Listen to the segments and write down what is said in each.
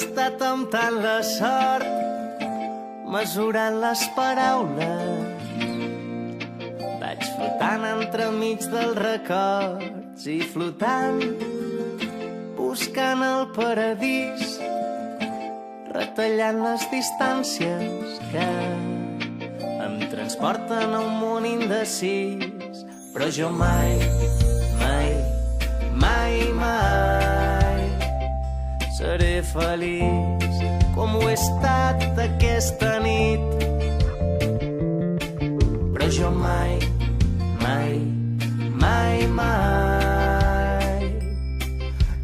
estat temptant la sort, mesurant les paraules. Vaig flotant entremig dels records i flotant, buscant el paradís, retallant les distàncies que em transporten a un món indecis. Però jo mai, mai, mai, mai seré feliç com ho he estat aquesta nit. Però jo mai, mai, mai, mai,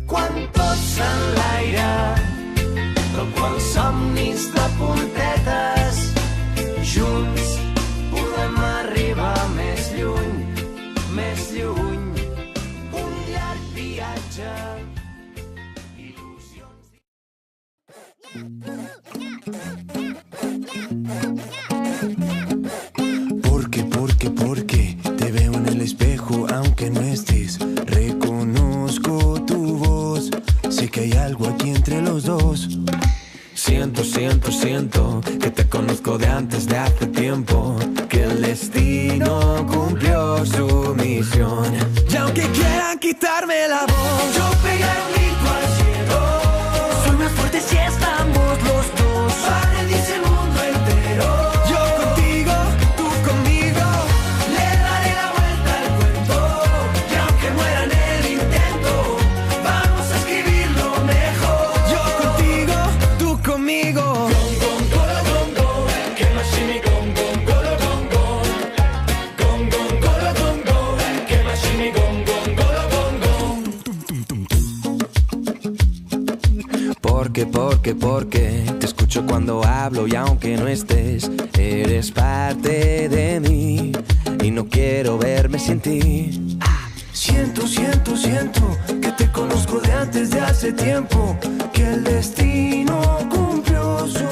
quan tot s'enlaira, però quan somnis de puntetes, junts podem arribar més lluny, més lluny. Un llarg viatge, il·lusions. Porque te veo en el espejo aunque no estés. Reconozco tu voz, sé que hay algo aquí entre los dos. Siento que te conozco de antes de hace tiempo, que el destino cumplió su misión. Y aunque quieran quitarme la voz, yo pegaré un grito al cielo. Soy más fuerte si estamos los dos. Padre dice el mundo entero. Yo contigo, tú conmigo, le daré la vuelta al cuento. Y aunque muera en el intento, vamos a escribirlo mejor. Yo contigo, tú conmigo. Porque te escucho cuando hablo y aunque no estés, eres parte de mí y no quiero verme sin ti. Siento que te conozco de antes de hace tiempo, que el destino cumplió su